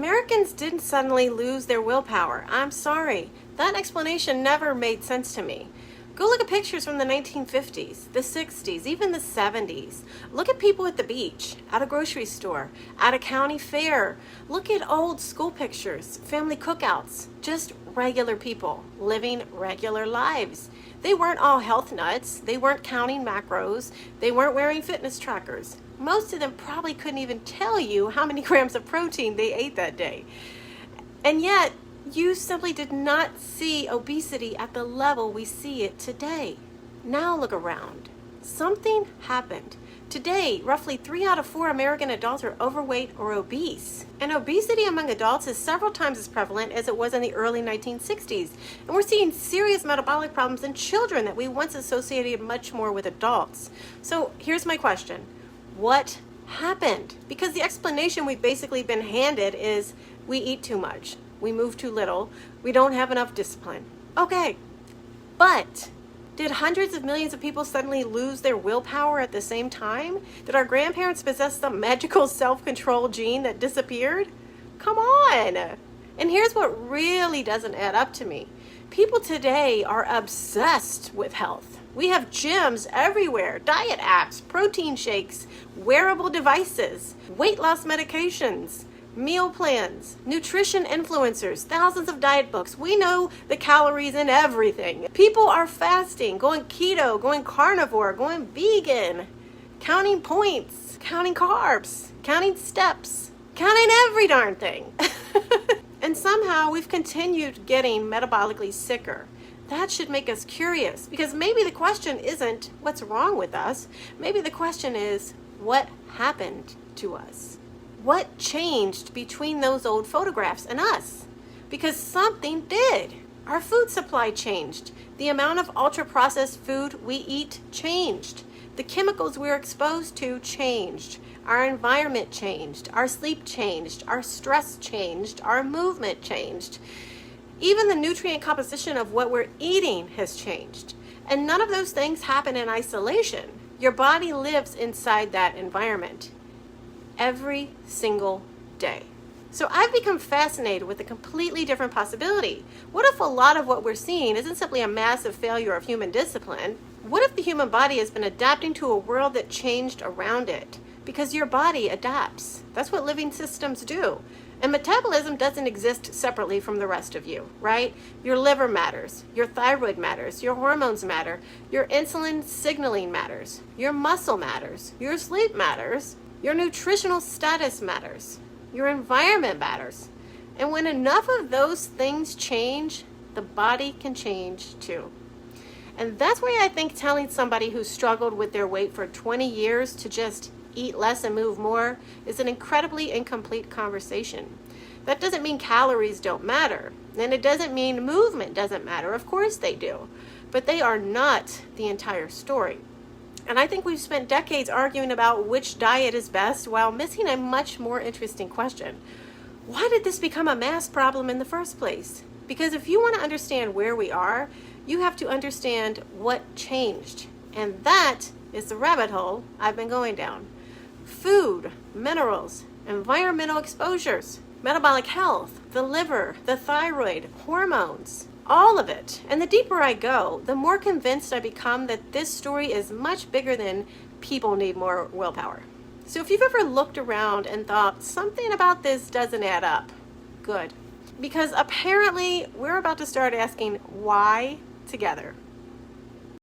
Americans didn't suddenly lose their willpower. I'm sorry. That explanation never made sense to me. Go look at pictures from the 1950s, the 60s, even the 70s. Look at people at the beach, at a grocery store, at a county fair. Look at old school pictures, family cookouts, just regular people living regular lives. They weren't all health nuts. They weren't counting macros. They weren't wearing fitness trackers. Most of them probably couldn't even tell you how many grams of protein they ate that day. And yet, you simply did not see obesity at the level we see it today. Now look around. Something happened. Today, roughly 3 out of 4 American adults are overweight or obese. And obesity among adults is several times as prevalent as it was in the early 1960s. And we're seeing serious metabolic problems in children that we once associated much more with adults. So here's my question. What happened? Because the explanation we've basically been handed is we eat too much, we move too little, we don't have enough discipline. Okay, but did hundreds of millions of people suddenly lose their willpower at the same time? Did our grandparents possess some magical self-control gene that disappeared? Come on! And here's what really doesn't add up to me. People today are obsessed with health. We have gyms everywhere, diet apps, protein shakes, wearable devices, weight loss medications, meal plans, nutrition influencers, thousands of diet books. We know the calories in everything. People are fasting, going keto, going carnivore, going vegan, counting points, counting carbs, counting steps, counting every darn thing. And somehow we've continued getting metabolically sicker. That should make us curious, because maybe the question isn't what's wrong with us. Maybe the question is what happened to us? What changed between those old photographs and us? Because something did. Our food supply changed. The amount of ultra-processed food we eat changed. The chemicals we're exposed to changed. Our environment changed. Our sleep changed. Our stress changed. Our movement changed. Even the nutrient composition of what we're eating has changed. And none of those things happen in isolation. Your body lives inside that environment every single day. So I've become fascinated with a completely different possibility. What if a lot of what we're seeing isn't simply a massive failure of human discipline? What if the human body has been adapting to a world that changed around it? Because your body adapts. That's what living systems do. And metabolism doesn't exist separately from the rest of you, right? Your liver matters, your thyroid matters, your hormones matter, your insulin signaling matters, your muscle matters, your sleep matters, your nutritional status matters, your environment matters. And when enough of those things change, the body can change too. And that's why I think telling somebody who struggled with their weight for 20 years to just eat less and move more is an incredibly incomplete conversation. That doesn't mean calories don't matter, and it doesn't mean movement doesn't matter. Of course they do, but they are not the entire story. And I think we've spent decades arguing about which diet is best while missing a much more interesting question. Why did this become a mass problem in the first place? Because if you want to understand where we are, you have to understand what changed. And that is the rabbit hole I've been going down. Food, minerals, environmental exposures, metabolic health, the liver, the thyroid, hormones, all of it. And the deeper I go, the more convinced I become that this story is much bigger than people need more willpower. So if you've ever looked around and thought something about this doesn't add up, good. Because apparently we're about to start asking why together.